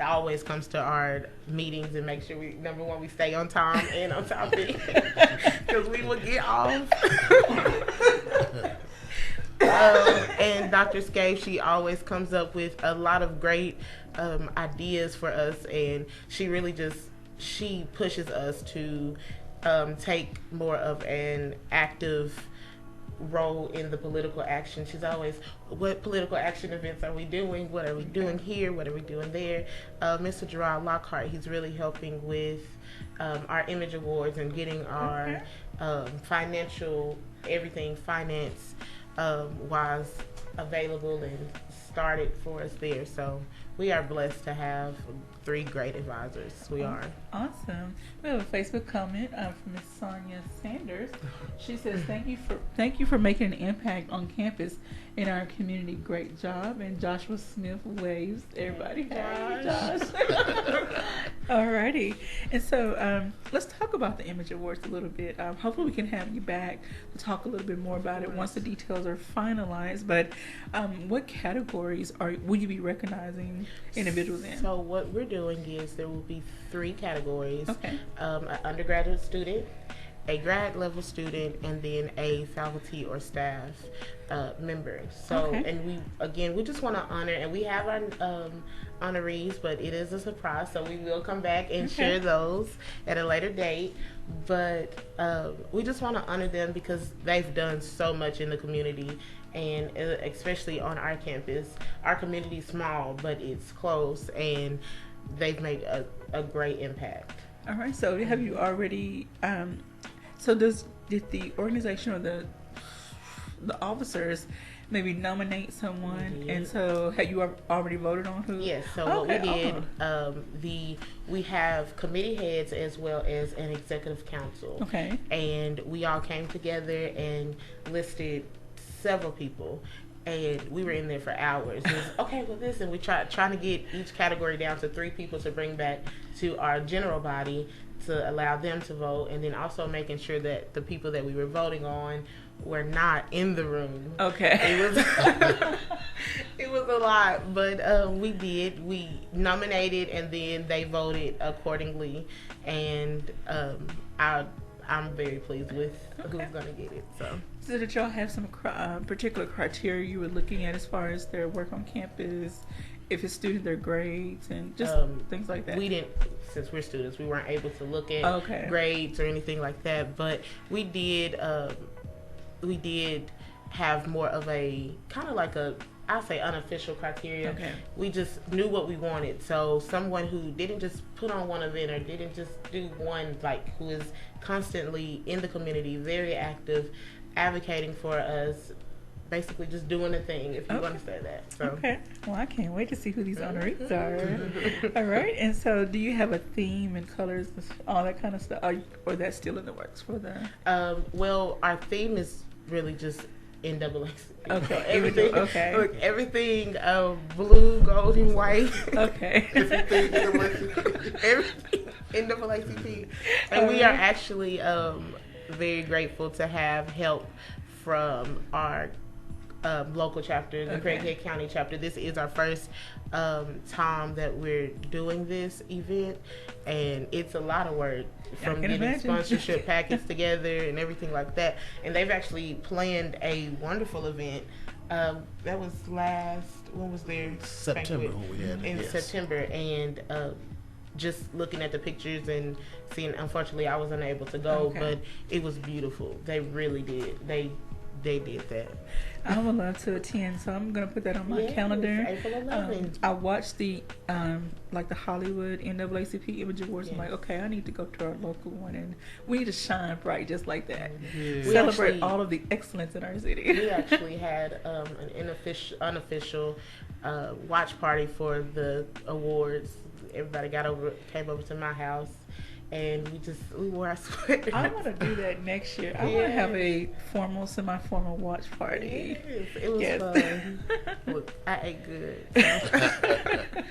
always comes to our meetings and make sure we stay on time and on topic, because we will get off. And Dr. Scaife, she always comes up with a lot of great ideas for us, and she really she pushes us to take more of an active role in the political action. She's always, what political action events are we doing? What are we doing here? What are we doing there? Mr. Gerard Lockhart, he's really helping with our image awards and getting our financial, everything finance wise available and started for us there. So we are blessed to have 3 great advisors. We are. Awesome. We have a Facebook comment from Miss Sonia Sanders. She says, thank you for making an impact on campus in our community. Great job. And Joshua Smith waves everybody. Hey, Josh. Alrighty. And so let's talk about the Image Awards a little bit. Hopefully we can have you back to talk a little bit more about it once the details are finalized. But what categories will you be recognizing individuals in? So what we're doing is there will be 3 categories. An undergraduate student, a grad level student, and then a faculty or staff member. So, and we just want to honor, and we have our honorees, but it is a surprise, so we will come back and share those at a later date. But we just want to honor them because they've done so much in the community, and especially on our campus. Our community is small, but it's close, and they've made a great impact. All right, so have you already did the organization or the officers maybe nominate someone? And so have you already voted on who? Yes, so what we did, we have committee heads as well as an executive council. Okay. And we all came together and listed several people, and we were in there for hours. It was, this, and we trying to get each category down to 3 people to bring back to our general body to allow them to vote, and then also making sure that the people that we were voting on were not in the room. It was a lot, but we nominated, and then they voted accordingly, and I'm very pleased with who's going to get it. So did y'all have some particular criteria you were looking at as far as their work on campus, if it's student, their grades, and just things like that? We didn't, since we're students, we weren't able to look at grades or anything like that, but we did have more of a kind of like I'll say unofficial criteria. We just knew what we wanted. So someone who didn't just put on one event or didn't just do one, like who is constantly in the community, very active, advocating for us, basically just doing a thing, if you want to say that. So. Okay. Well, I can't wait to see who these honorees are. All right. And so, do you have a theme and colors, all that kind of stuff, or that's still in the works for the? Well, our theme is really just NAACP. Okay. Everything. Okay. Look, everything blue, gold, and white. Okay. Everything NAACP, and we are actually very grateful to have help from our local chapter, the Craighead County chapter. This is our first time that we're doing this event, and it's a lot of work from getting sponsorship packets together and everything like that. And they've actually planned a wonderful event. That was when was their September when we had it. In September, and just looking at the pictures and seeing, unfortunately I was unable to go, but it was beautiful. They really did. They did that. I would love to attend, so I'm gonna put that on my calendar. April 11th. I watched the like the Hollywood NAACP Image Awards. I'm like, okay, I need to go to our local one, and we need to shine bright just like that. Yeah. Celebrate all of the excellence in our city. We actually had an unofficial watch party for the awards. Everybody came over to my house, and we wore our sweaters. I want to do that next year. I want to have a formal, semi-formal watch party. Yes, it was fun. Look, I ate good. So.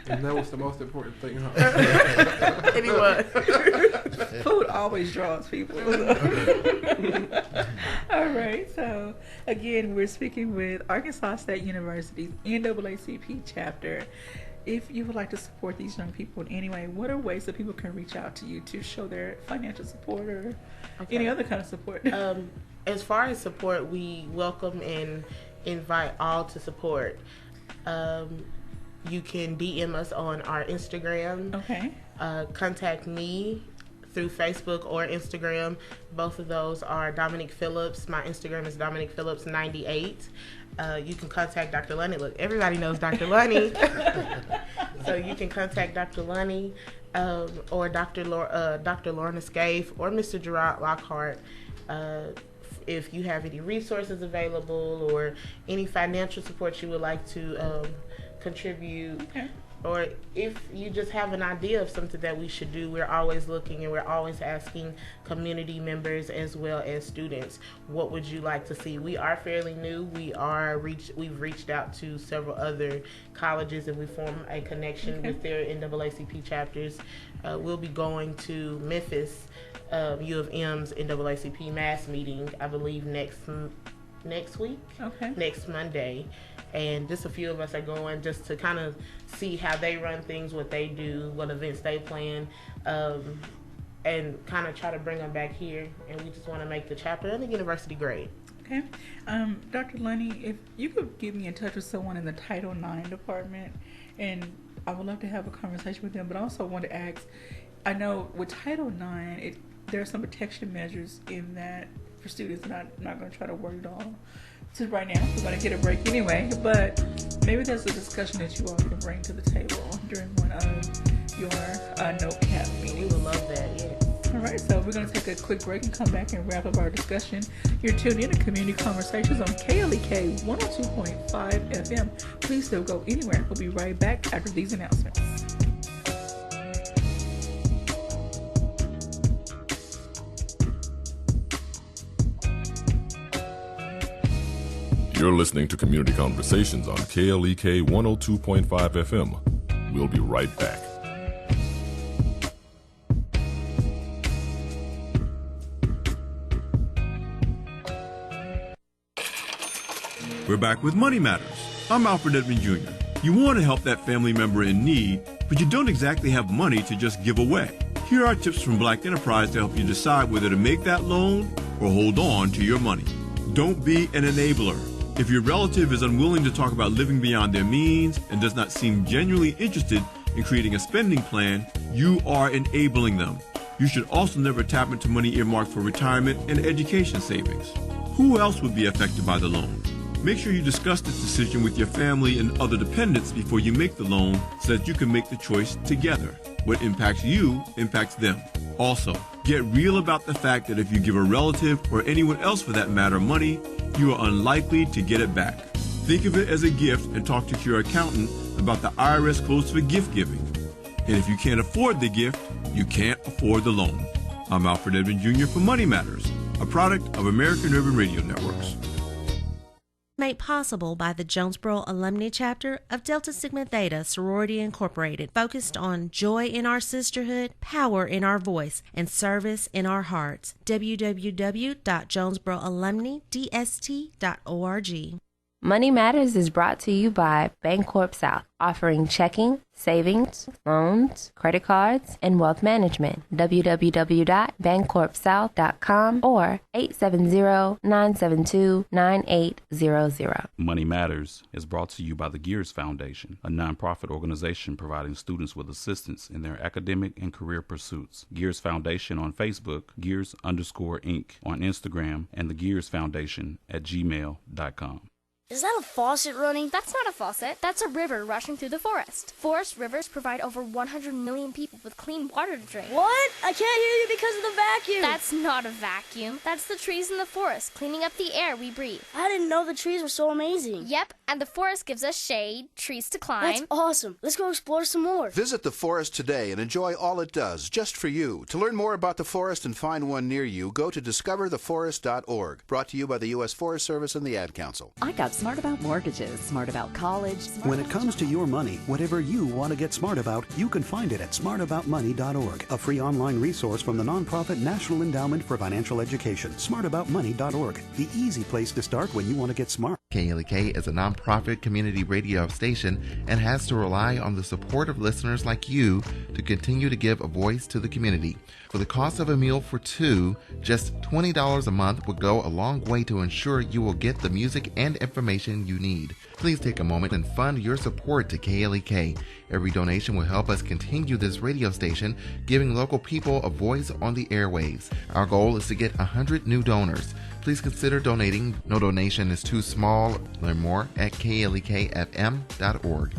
And that was the most important thing, huh? It was. Food always draws people. All right. So, again, we're speaking with Arkansas State University's NAACP chapter. If you would like to support these young people in any way, what are ways that people can reach out to you to show their financial support or any other kind of support? As far as support, we welcome and invite all to support. You can DM us on our Instagram. Okay. Contact me through Facebook or Instagram. Both of those are Dominique Phillips. My Instagram is Dominique Phillips 98. You can contact Dr. Lunny. Look, everybody knows Dr. Lunny. So you can contact Dr. Lunny or Dr. Lorna Scaife or Mr. Gerard Lockhart if you have any resources available or any financial support you would like to contribute. Okay. Or if you just have an idea of something that we should do, we're always looking and we're always asking community members as well as students, what would you like to see? We are fairly new. We've reached out to several other colleges and we formed a connection with their NAACP chapters. We'll be going to Memphis, U of M's NAACP mass meeting, I believe next week, next Monday. And just a few of us are going just to kind of see how they run things, what they do, what events they plan, and kind of try to bring them back here. And we just want to make the chapter and the university great. Okay. Dr. Lunny, if you could get me in touch with someone in the Title IX department, and I would love to have a conversation with them, but I also want to ask, I know with Title IX, there are some protection measures in that for students, and I'm not going to try to word it all. So right now, we're going to get a break anyway, but maybe there's a discussion that you all can bring to the table during one of your NAACP meetings. We would love that, yeah. All right, so we're going to take a quick break and come back and wrap up our discussion. You're tuned in to Community Conversations on KLEK 102.5 FM. Please don't go anywhere. We'll be right back after these announcements. You're listening to Community Conversations on KLEK 102.5 FM. We'll be right back. We're back with Money Matters. I'm Alfred Edmond Jr. You want to help that family member in need, but you don't exactly have money to just give away. Here are tips from Black Enterprise to help you decide whether to make that loan or hold on to your money. Don't be an enabler. If your relative is unwilling to talk about living beyond their means and does not seem genuinely interested in creating a spending plan, you are enabling them. You should also never tap into money earmarked for retirement and education savings. Who else would be affected by the loan? Make sure you discuss this decision with your family and other dependents before you make the loan so that you can make the choice together. What impacts you impacts them. Also, get real about the fact that if you give a relative or anyone else for that matter money, you are unlikely to get it back. Think of it as a gift and talk to your accountant about the IRS codes for gift giving. And if you can't afford the gift, you can't afford the loan. I'm Alfred Edmond Jr. for Money Matters, a product of American Urban Radio Networks. Made possible by the Jonesboro Alumni Chapter of Delta Sigma Theta Sorority Incorporated, focused on joy in our sisterhood, power in our voice, and service in our hearts. www.jonesboroalumnidst.org. Money Matters is brought to you by Bancorp South, offering checking, savings, loans, credit cards, and wealth management. www.bancorpsouth.com or 870-972-9800. Money Matters is brought to you by the Gears Foundation, a nonprofit organization providing students with assistance in their academic and career pursuits. Gears Foundation on Facebook, Gears_Inc. on Instagram, and the Gears Foundation at gmail.com. Is that a faucet running? That's not a faucet. That's a river rushing through the forest. Forest rivers provide over 100 million people with clean water to drink. What? I can't hear you because of the vacuum. That's not a vacuum. That's the trees in the forest cleaning up the air we breathe. I didn't know the trees were so amazing. Yep, and the forest gives us shade, trees to climb. That's awesome. Let's go explore some more. Visit the forest today and enjoy all it does, just for you. To learn more about the forest and find one near you, go to discovertheforest.org. Brought to you by the U.S. Forest Service and the Ad Council. I got smart about mortgages, smart about college. When it comes to your money, whatever you want to get smart about, you can find it at smartaboutmoney.org, a free online resource from the nonprofit National Endowment for Financial Education. Smartaboutmoney.org, the easy place to start when you want to get smart. KLEK is a nonprofit community radio station and has to rely on the support of listeners like you to continue to give a voice to the community. For the cost of a meal for two, just $20 a month would go a long way to ensure you will get the music and information you need. Please take a moment and fund your support to KLEK. Every donation will help us continue this radio station, giving local people a voice on the airwaves. Our goal is to get 100 new donors. Please consider donating. No donation is too small. Learn more at klekfm.org.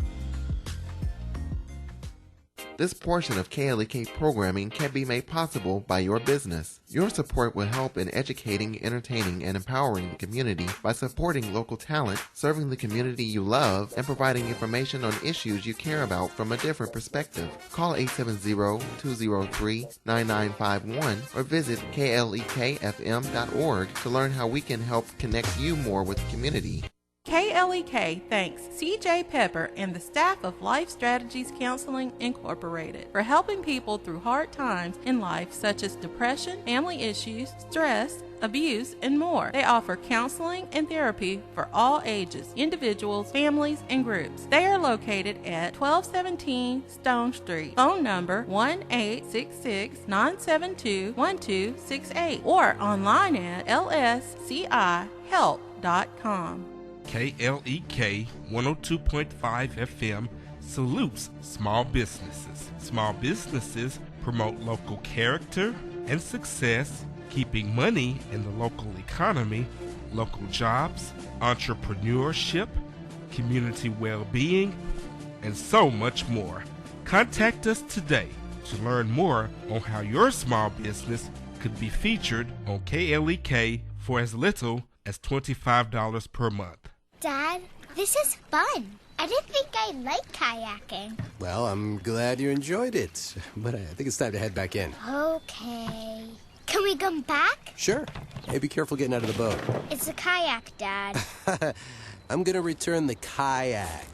This portion of KLEK programming can be made possible by your business. Your support will help in educating, entertaining, and empowering the community by supporting local talent, serving the community you love, and providing information on issues you care about from a different perspective. Call 870-203-9951 or visit klekfm.org to learn how we can help connect you more with the community. KLEK thanks C.J. Pepper and the staff of Life Strategies Counseling Incorporated for helping people through hard times in life such as depression, family issues, stress, abuse, and more. They offer counseling and therapy for all ages, individuals, families, and groups. They are located at 1217 Stone Street. Phone number 1-866-972-1268 or online at lscihelp.com. KLEK 102.5 FM salutes small businesses. Small businesses promote local character and success, keeping money in the local economy, local jobs, entrepreneurship, community well-being, and so much more. Contact us today to learn more on how your small business could be featured on KLEK for as little as $25 per month. Dad, this is fun. I didn't think I liked kayaking. Well, I'm glad you enjoyed it, but I think it's time to head back in. Okay. Can we come back? Sure. Hey, be careful getting out of the boat. It's a kayak, Dad. I'm gonna return the kayak.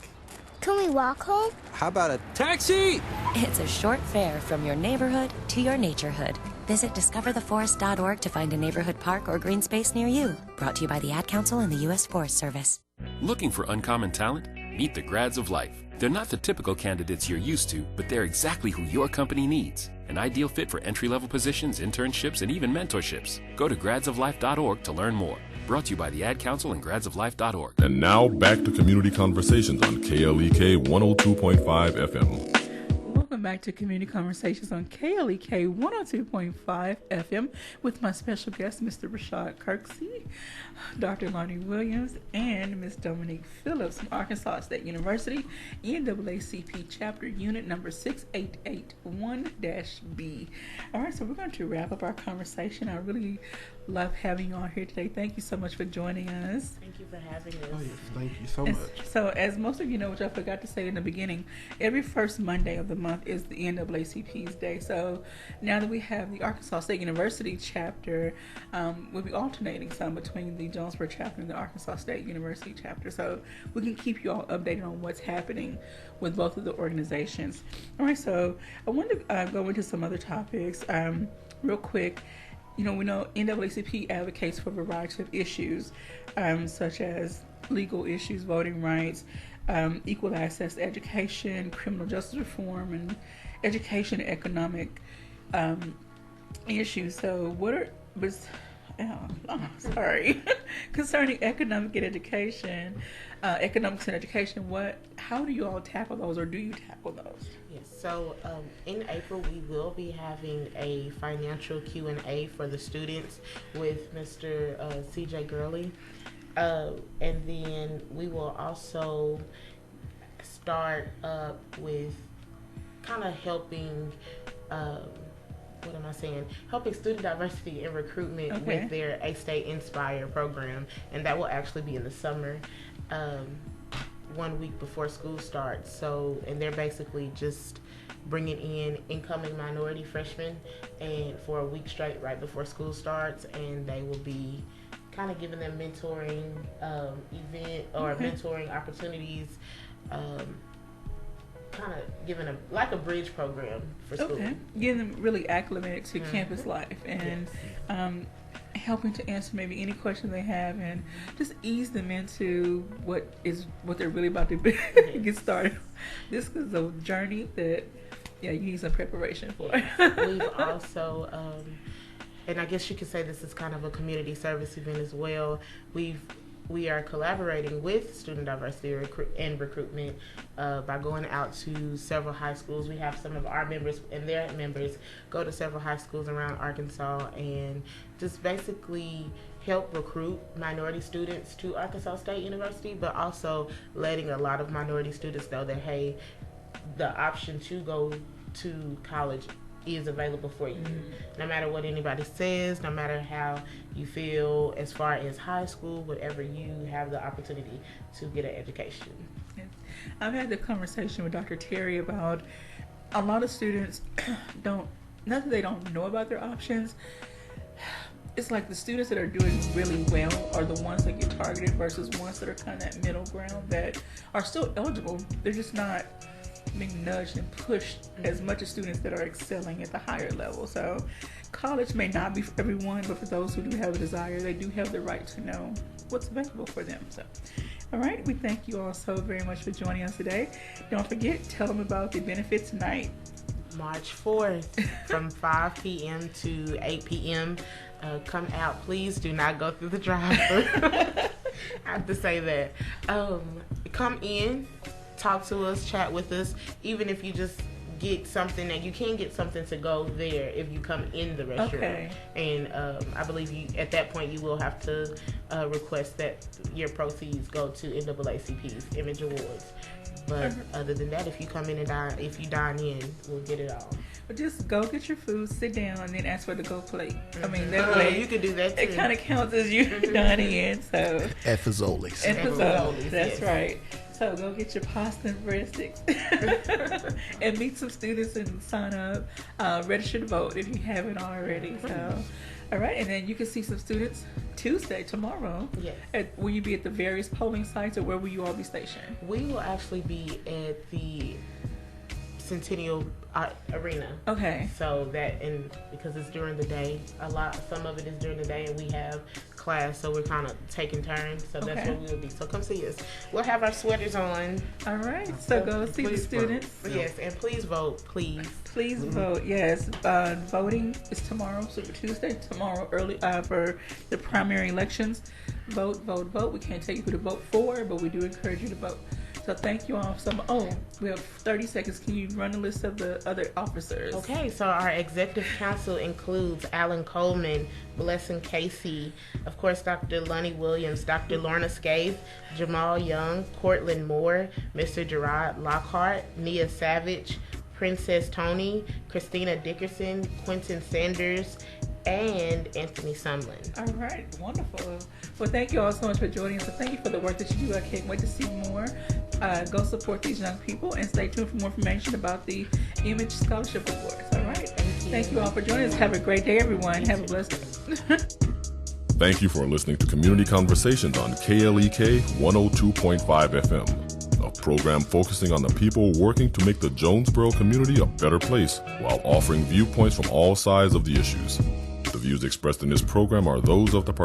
Can we walk home? How about a taxi? It's a short fare from your neighborhood to your naturehood. Visit discovertheforest.org to find a neighborhood park or green space near you. Brought to you by the Ad Council and the U.S. Forest Service. Looking for uncommon talent? Meet the Grads of Life. They're not the typical candidates you're used to, but they're exactly who your company needs. An ideal fit for entry-level positions, internships, and even mentorships. Go to gradsoflife.org to learn more. Brought to you by the Ad Council and gradsoflife.org. And now back to Community Conversations on KLEK 102.5 FM. Welcome back to Community Conversations on KLEK 102.5 FM with my special guest, Mr. Rashad Kirksey, Dr. Lonnie Williams, and Ms. Dominique Phillips from Arkansas State University, NAACP Chapter Unit number 6881-B. All right, so we're going to wrap up our conversation. I really love having you on here today. Thank you so much for joining us. Thank you for having us. Oh, yes, thank you so much. So, as most of you know, which I forgot to say in the beginning, every first Monday of the month is the NAACP's Day. So, now that we have the Arkansas State University chapter, we'll be alternating some between the Jonesboro chapter and the Arkansas State University chapter. So, we can keep you all updated on what's happening with both of the organizations. All right, so I wanted to go into some other topics real quick. You know, we know NAACP advocates for a variety of issues, such as legal issues, voting rights, equal access to education, criminal justice reform, and education and economic issues. So concerning economics and education, how do you all tackle those, or do you tackle those? Yes, so in April we will be having a financial Q&A for the students with Mr. CJ Gurley, and then we will also start up with kind of helping helping student diversity and recruitment with their A-State Inspire program, and that will actually be in the summer, 1 week before school starts. So, and they're basically just bringing in incoming minority freshmen and for a week straight right before school starts, and they will be kind of giving them mentoring mentoring opportunities, kind of giving them like a bridge program for school. Getting them really acclimated to campus life, and helping to answer maybe any question they have, and just ease them into what they're really about to get started. This is a journey that you need some preparation for. We've also and I guess you could say this is kind of a community service event as well. We are collaborating with student diversity and recruitment by going out to several high schools. We have some of our members and their members go to several high schools around Arkansas and just basically help recruit minority students to Arkansas State University, but also letting a lot of minority students know that, hey, the option to go to college is available for you. No matter what anybody says, no matter how you feel as far as high school, whatever, you have the opportunity to get an education. Yes. I've had the conversation with Dr. Terry about a lot of students not that they don't know about their options. It's like the students that are doing really well are the ones that get targeted versus ones that are kind of that middle ground that are still eligible. They're just not being nudged and pushed as much as students that are excelling at the higher level. So college may not be for everyone, but for those who do have a desire, they do have the right to know what's available for them. So, all right, we thank you all so very much for joining us today. Don't forget, tell them about the benefit tonight. March 4th from 5 p.m. to 8 p.m. Come out. Please do not go through the drive-thru. I have to say that. Come in, talk to us, chat with us. Even if you just get something, that you can get something to go there if you come in the restaurant. And I believe at that point you will have to request that your proceeds go to NAACP's Image Awards. But other than that, if you come in and dine in, we'll get it all. But just go get your food, sit down, and then ask for the go plate. I mean, that way you could do that too. It kind of counts as you dining in. So Fazoli's. That's right. So go get your pasta and breadsticks and meet some students and sign up. Register to vote if you haven't already. So, all right, and then you can see some students tomorrow. Yes. Will you be at the various polling sites, or where will you all be stationed? We will actually be at the Centennial Arena. Okay. So because it's during the day, some of it is during the day, and we have class, so we're kind of taking turns. So that's where we will be. So come see us. We'll have our sweaters on. All right. So go see the students. Yes, and please vote, please. Please vote. Yes. Voting is tomorrow, so Tuesday, tomorrow early for the primary elections. Vote. We can't tell you who to vote for, but we do encourage you to vote. So thank you all. We have 30 seconds. Can you run the list of the other officers? Okay, so our executive council includes Alan Coleman, Blessing Casey, of course, Dr. Lonnie Williams, Dr. Lorna Scaife, Jamal Young, Cortland Moore, Mr. Gerard Lockhart, Nia Savage, Princess Tony, Christina Dickerson, Quentin Sanders, and Anthony Sumlin. All right, wonderful. Well, thank you all so much for joining us. And thank you for the work that you do. I can't wait to see more. Go support these young people and stay tuned for more information about the Image Scholarship Awards. All right. Thank you all for joining us. Have a great day, everyone. Have a blessed day. Thank you for listening to Community Conversations on KLEK 102.5 FM, a program focusing on the people working to make the Jonesboro community a better place while offering viewpoints from all sides of the issues. The views expressed in this program are those of the participants.